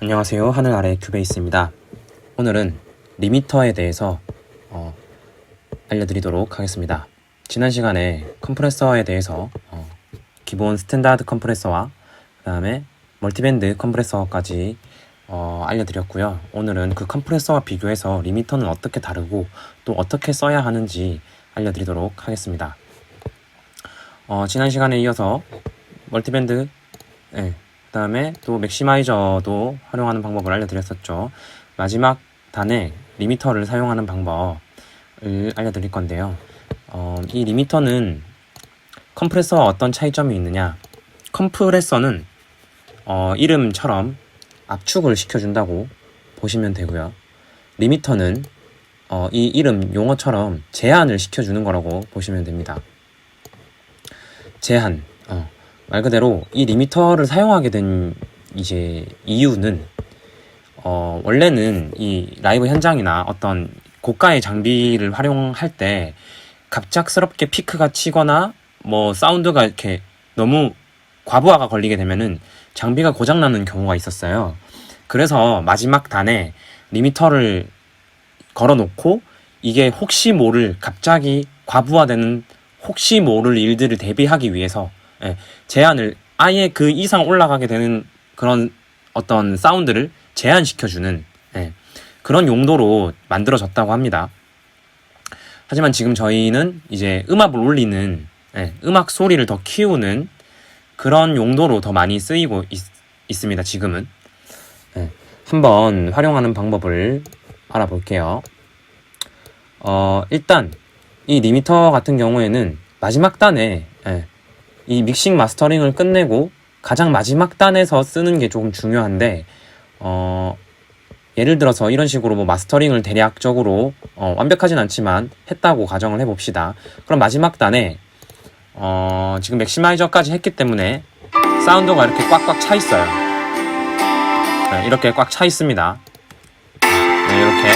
안녕하세요. 하늘 아래 큐베이스입니다. 오늘은 리미터에 대해서 알려드리도록 하겠습니다. 지난 시간에 컴프레서에 대해서 기본 스탠다드 컴프레서와 그 다음에 멀티밴드 컴프레서까지 알려드렸고요. 오늘은 그 컴프레서와 비교해서 리미터는 어떻게 다르고 또 어떻게 써야 하는지 알려드리도록 하겠습니다. 지난 시간에 이어서 멀티밴드 그 다음에 또 맥시마이저도 활용하는 방법을 알려드렸었죠. 마지막 단에 리미터를 사용하는 방법을 알려드릴 건데요. 이 리미터는 컴프레서와 어떤 차이점이 있느냐. 컴프레서는 이름처럼 압축을 시켜준다고 보시면 되고요. 리미터는 이 이름 용어처럼 제한을 시켜주는 거라고 보시면 됩니다. 제한. 말 그대로 이 리미터를 사용하게 된 이유는 원래는 이 라이브 현장이나 어떤 고가의 장비를 활용할 때 갑작스럽게 피크가 치거나 뭐 사운드가 이렇게 너무 과부하가 걸리게 되면은 장비가 고장나는 경우가 있었어요. 그래서 마지막 단에 리미터를 걸어놓고 이게 혹시 모를 갑자기 과부하되는 혹시 모를 일들을 대비하기 위해서 제한을 아예 그 이상 올라가게 되는 그런 어떤 사운드를 제한시켜주는 그런 용도로 만들어졌다고 합니다. 하지만 지금 저희는 이제 음압을 올리는 음악 소리를 더 키우는 그런 용도로 더 많이 쓰이고 있습니다. 지금은 한번 활용하는 방법을 알아볼게요. 일단 이 리미터 같은 경우에는 마지막 단에 이 믹싱 마스터링을 끝내고 가장 마지막 단에서 쓰는 게 조금 중요한데 예를 들어서 이런 식으로 뭐 마스터링을 대략적으로 완벽하진 않지만 했다고 가정을 해봅시다. 그럼 마지막 단에 지금 맥시마이저까지 했기 때문에 사운드가 이렇게 꽉꽉 차 있어요. 이렇게 꽉 차 있습니다. 이렇게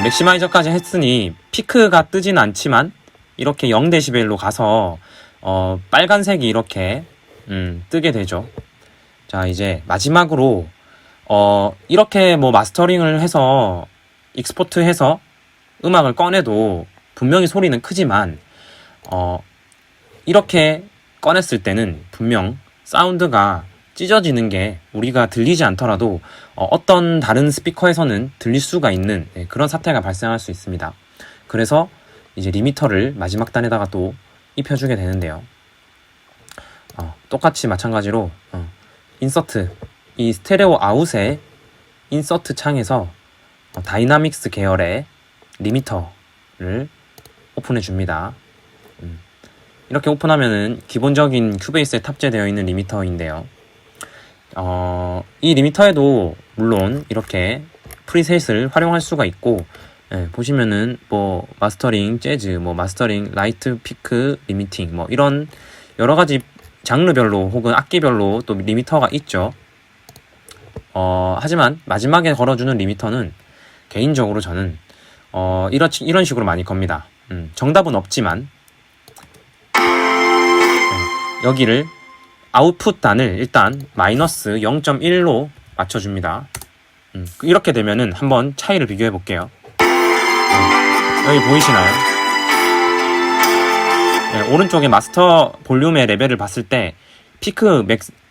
맥시마이저까지 했으니 피크가 뜨진 않지만 이렇게 0dB로 가서 빨간색이 이렇게 뜨게 되죠. 자, 이제 마지막으로 이렇게 뭐 마스터링을 해서 익스포트해서 음악을 꺼내도 분명히 소리는 크지만 이렇게 꺼냈을 때는 분명 사운드가 찢어지는 게 우리가 들리지 않더라도 어떤 다른 스피커에서는 들릴 수가 있는 그런 사태가 발생할 수 있습니다. 그래서 이제 리미터를 마지막 단에다가 또 입혀주게 되는데요. 똑같이 마찬가지로 인서트, 이 스테레오 아웃의 인서트 창에서 다이나믹스 계열의 리미터를 오픈해 줍니다. 이렇게 오픈하면은 기본적인 큐베이스에 탑재되어 있는 리미터인데요. 이 리미터에도 물론 이렇게 프리셋을 활용할 수가 있고 보시면은 뭐 마스터링 재즈, 뭐 마스터링 라이트 피크 리미팅 뭐 이런 여러 가지 장르별로 혹은 악기별로 또 리미터가 있죠. 하지만 마지막에 걸어주는 리미터는 개인적으로 저는 이런 식으로 많이 겁니다. 정답은 없지만 여기를 아웃풋 단을 일단 마이너스 0.1로 맞춰줍니다. 이렇게 되면은 한번 차이를 비교해 볼게요. 여기 보이시나요? 오른쪽에 마스터 볼륨의 레벨을 봤을 때 피크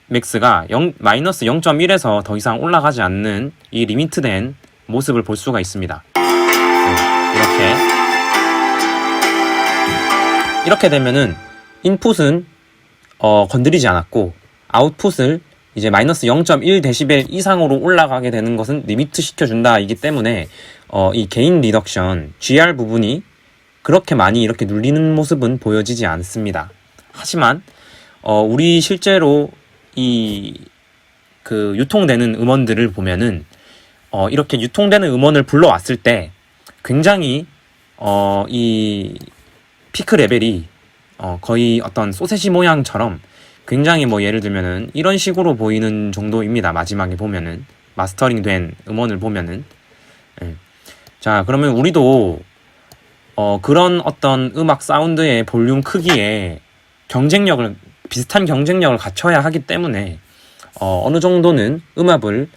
맥스가 마이너스 0.1에서 더 이상 올라가지 않는 이 리미트된 모습을 볼 수가 있습니다. 이렇게 되면은 인풋은 건드리지 않았고 아웃풋을 이제 마이너스 0.1dB 이상으로 올라가게 되는 것은 리미트 시켜준다 이기 때문에 이 게인 리덕션 GR 부분이 그렇게 많이 이렇게 눌리는 모습은 보여지지 않습니다. 하지만 우리 실제로 그 유통되는 음원들을 보면은 이렇게 유통되는 음원을 불러왔을 때 굉장히 이 피크 레벨이 거의 어떤 소세지 모양처럼 굉장히 뭐 예를 들면은 이런 식으로 보이는 정도입니다. 마지막에 보면은 마스터링 된 음원을 보면은 자, 그러면 우리도 그런 어떤 음악 사운드의 볼륨 크기에 비슷한 경쟁력을 갖춰야 하기 때문에 어느 정도는 음압을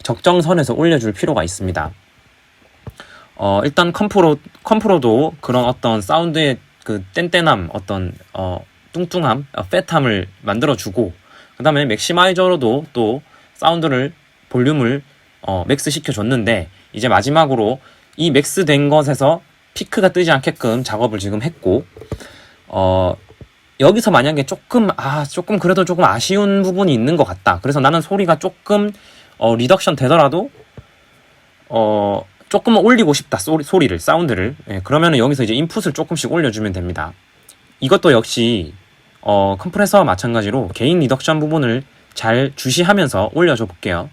적정선에서 올려줄 필요가 있습니다. 일단 컴프로도 그런 어떤 사운드의 그 뗀뗀함, 어떤 뚱뚱함, 팻함을 만들어주고, 그 다음에 맥시마이저로도 또 사운드를 볼륨을 맥스 시켜줬는데, 이제 마지막으로 이 맥스 된 것에서 피크가 뜨지 않게끔 작업을 지금 했고, 여기서 만약에 조금 그래도 조금 아쉬운 부분이 있는 것 같다. 그래서 나는 소리가 조금 리덕션 되더라도 조금 올리고 싶다. 소리를, 사운드를. 예, 그러면은 여기서 이제 인풋을 조금씩 올려주면 됩니다. 이것도 역시 컴프레서와 마찬가지로 게인 리덕션 부분을 잘 주시하면서 올려줘 볼게요.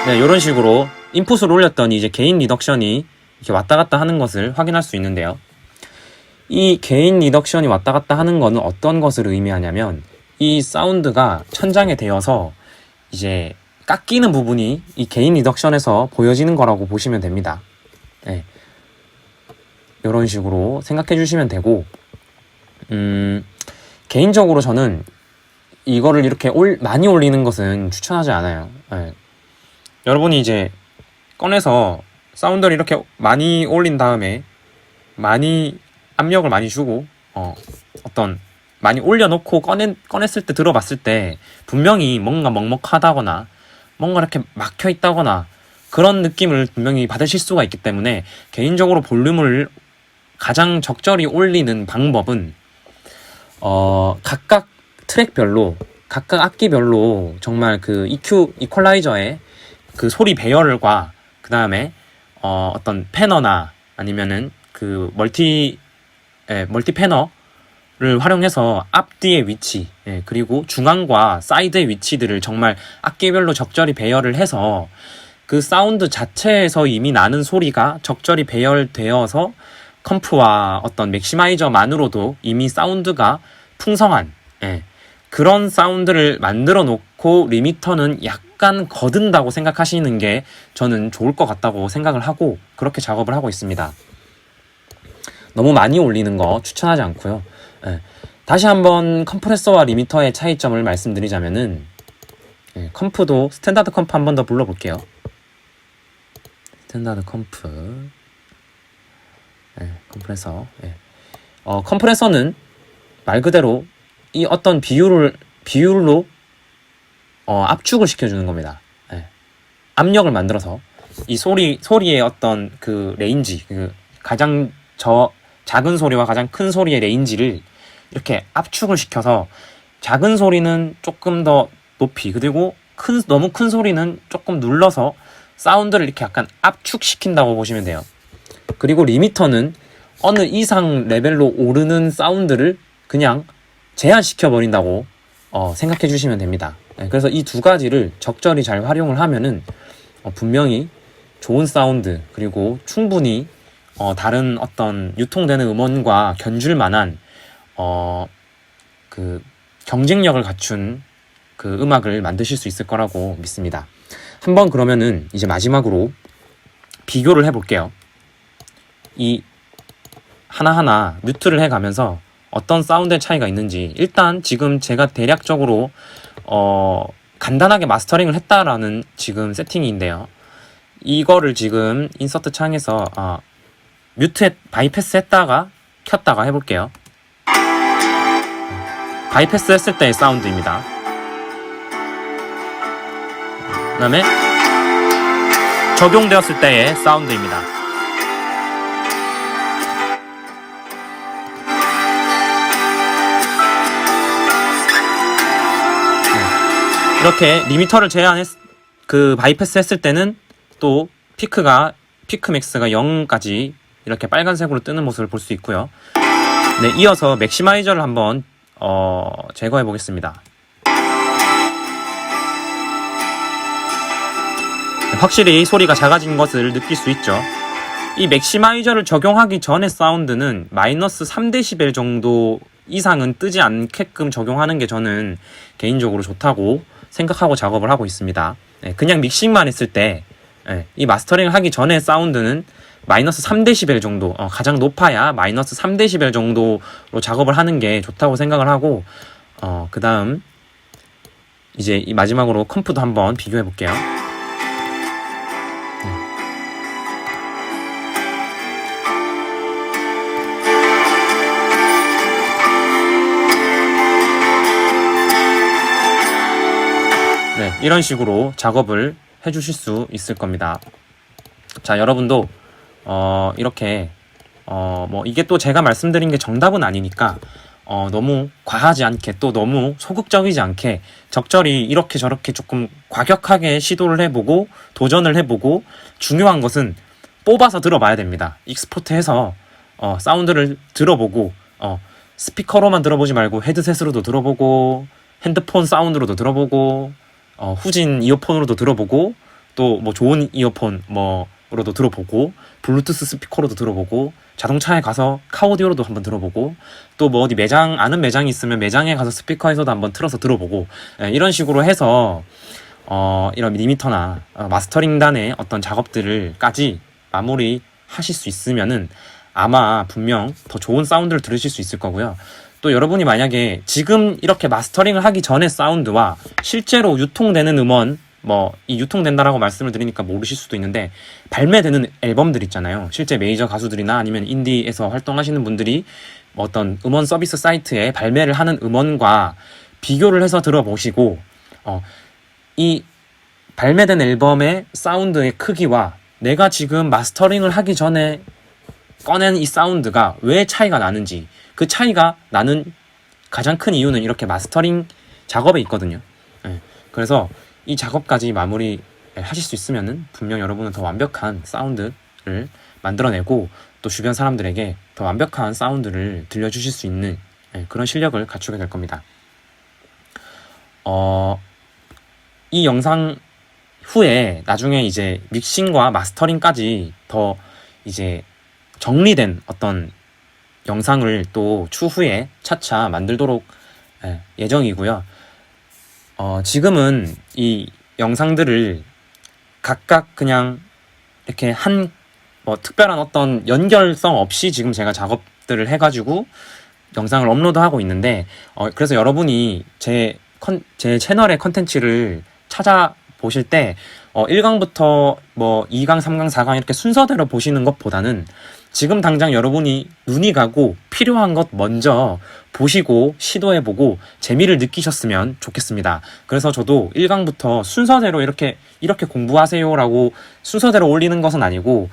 네, 이런 식으로 인풋을 올렸더니 이제 게인 리덕션이 이렇게 왔다 갔다 하는 것을 확인할 수 있는데요. 이 게인 리덕션이 왔다 갔다 하는 것은 어떤 것을 의미하냐면, 이 사운드가 천장에 대어서 이제 깎이는 부분이 이 게인 리덕션에서 보여지는 거라고 보시면 됩니다. 네. 이런 식으로 생각해 주시면 되고, 개인적으로 저는 이거를 이렇게 많이 올리는 것은 추천하지 않아요. 네. 여러분이 이제 꺼내서 사운드를 이렇게 많이 올린 다음에 많이 압력을 많이 주고 어떤 많이 올려놓고 꺼냈을 때 들어봤을 때 분명히 뭔가 먹먹하다거나 뭔가 이렇게 막혀 있다거나 그런 느낌을 분명히 받으실 수가 있기 때문에, 개인적으로 볼륨을 가장 적절히 올리는 방법은 각각 트랙별로, 각각 악기별로 정말 그 EQ 이퀄라이저의 그 소리 배열과 그 다음에 어떤 패너나 아니면은 그 멀티 패너를 활용해서 앞뒤의 위치, 그리고 중앙과 사이드의 위치들을 정말 악기별로 적절히 배열을 해서 그 사운드 자체에서 이미 나는 소리가 적절히 배열되어서 컴프와 어떤 맥시마이저만으로도 이미 사운드가 풍성한 그런 사운드를 만들어 놓고 리미터는 약간 거둔다고 생각하시는 게 저는 좋을 것 같다고 생각을 하고 그렇게 작업을 하고 있습니다. 너무 많이 올리는 거 추천하지 않고요. 다시 한번 컴프레서와 리미터의 차이점을 말씀드리자면은, 컴프도 스탠다드 컴프 한 번 더 불러볼게요. 스탠다드 컴프, 컴프레서. 컴프레서는 말 그대로 이 어떤 비율로 압축을 시켜주는 겁니다. 압력을 만들어서 이 소리의 어떤 그 레인지, 그 가장 작은 소리와 가장 큰 소리의 레인지를 이렇게 압축을 시켜서, 작은 소리는 조금 더 높이, 그리고 너무 큰 소리는 조금 눌러서 사운드를 이렇게 약간 압축시킨다고 보시면 돼요. 그리고 리미터는 어느 이상 레벨로 오르는 사운드를 그냥 제한시켜 버린다고 생각해 주시면 됩니다. 그래서 이 두 가지를 적절히 잘 활용을 하면은 분명히 좋은 사운드, 그리고 충분히 다른 어떤 유통되는 음원과 견줄 만한 그 경쟁력을 갖춘 그 음악을 만드실 수 있을 거라고 믿습니다. 한번 그러면은 이제 마지막으로 비교를 해볼게요. 이 하나하나 뮤트를 해가면서 어떤 사운드의 차이가 있는지. 일단 지금 제가 대략적으로 간단하게 마스터링을 했다라는 지금 세팅인데요. 이거를 지금 인서트 창에서 뮤트 바이패스 했다가 켰다가 해볼게요. 바이패스 했을 때의 사운드입니다. 그 다음에 적용되었을 때의 사운드입니다. 이렇게 리미터를 그 바이패스 했을 때는 또 피크 맥스가 0까지 이렇게 빨간색으로 뜨는 모습을 볼 수 있고요. 네, 이어서 맥시마이저를 한번 제거해 보겠습니다. 확실히 소리가 작아진 것을 느낄 수 있죠. 이 맥시마이저를 적용하기 전의 사운드는 마이너스 3dB 정도 이상은 뜨지 않게끔 적용하는 게 저는 개인적으로 좋다고 생각하고 작업을 하고 있습니다. 그냥 믹싱만 했을 때 이 마스터링을 하기 전의 사운드는 마이너스 3데시벨 정도, 가장 높아야 마이너스 3데시벨 정도로 작업을 하는 게 좋다고 생각을 하고, 그 다음, 이제 이 마지막으로 컴프도 한번 비교해 볼게요. 네, 이런 식으로 작업을 해 주실 수 있을 겁니다. 자, 여러분도 이렇게 뭐 이게 또 제가 말씀드린 게 정답은 아니니까 너무 과하지 않게 또 너무 소극적이지 않게 적절히 이렇게 저렇게 조금 과격하게 시도를 해보고 도전을 해보고, 중요한 것은 뽑아서 들어봐야 됩니다. 익스포트해서 사운드를 들어보고, 스피커로만 들어보지 말고 헤드셋으로도 들어보고, 핸드폰 사운드로도 들어보고, 후진 이어폰으로도 들어보고, 또 뭐 좋은 이어폰 뭐로도 들어보고, 블루투스 스피커로도 들어보고, 자동차에 가서 카오디오로도 한번 들어보고, 또 뭐 어디 매장, 아는 매장이 있으면 매장에 가서 스피커에서도 한번 틀어서 들어보고, 이런 식으로 해서 이런 리미터나 마스터링단의 어떤 작업들을까지 마무리 하실 수 있으면은 아마 분명 더 좋은 사운드를 들으실 수 있을 거고요. 또 여러분이 만약에 지금 이렇게 마스터링을 하기 전에 사운드와 실제로 유통되는 음원, 뭐 이 유통된다라고 말씀을 드리니까 모르실 수도 있는데, 발매되는 앨범들 있잖아요. 실제 메이저 가수들이나 아니면 인디에서 활동하시는 분들이 뭐 어떤 음원 서비스 사이트에 발매를 하는 음원과 비교를 해서 들어보시고, 이 발매된 앨범의 사운드의 크기와 내가 지금 마스터링을 하기 전에 꺼낸 이 사운드가 왜 차이가 나는지, 그 차이가 나는 가장 큰 이유는 이렇게 마스터링 작업에 있거든요. 그래서 이 작업까지 마무리 하실 수 있으면은 분명 여러분은 더 완벽한 사운드를 만들어내고, 또 주변 사람들에게 더 완벽한 사운드를 들려주실 수 있는 그런 실력을 갖추게 될 겁니다. 이 영상 후에 나중에 이제 믹싱과 마스터링까지 더 이제 정리된 어떤 영상을 또 추후에 차차 만들도록 예정이고요. 지금은 이 영상들을 각각 그냥 이렇게 뭐 특별한 어떤 연결성 없이 지금 제가 작업들을 해가지고 영상을 업로드하고 있는데, 그래서 여러분이 제 채널의 컨텐츠를 찾아보실 때 1강부터 뭐 2강, 3강, 4강 이렇게 순서대로 보시는 것보다는 지금 당장 여러분이 눈이 가고 필요한 것 먼저 보시고 시도해보고 재미를 느끼셨으면 좋겠습니다. 그래서 저도 1강부터 순서대로 이렇게 공부하세요라고 순서대로 올리는 것은 아니고,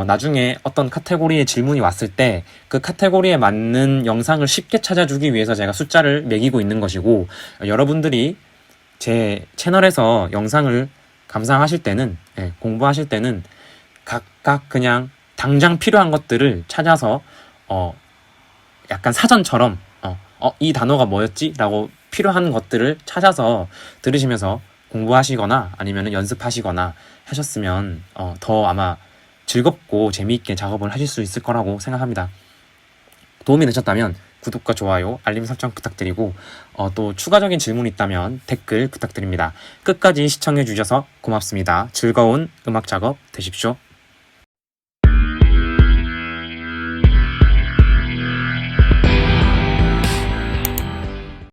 나중에 어떤 카테고리에 질문이 왔을 때 그 카테고리에 맞는 영상을 쉽게 찾아주기 위해서 제가 숫자를 매기고 있는 것이고, 여러분들이 제 채널에서 영상을 감상하실 때는, 공부하실 때는 각각 그냥 당장 필요한 것들을 찾아서 약간 사전처럼 이 단어가 뭐였지? 라고 필요한 것들을 찾아서 들으시면서 공부하시거나 아니면 연습하시거나 하셨으면 더 아마 즐겁고 재미있게 작업을 하실 수 있을 거라고 생각합니다. 도움이 되셨다면 구독과 좋아요, 알림 설정 부탁드리고, 또 추가적인 질문이 있다면 댓글 부탁드립니다. 끝까지 시청해 주셔서 고맙습니다. 즐거운 음악 작업 되십시오.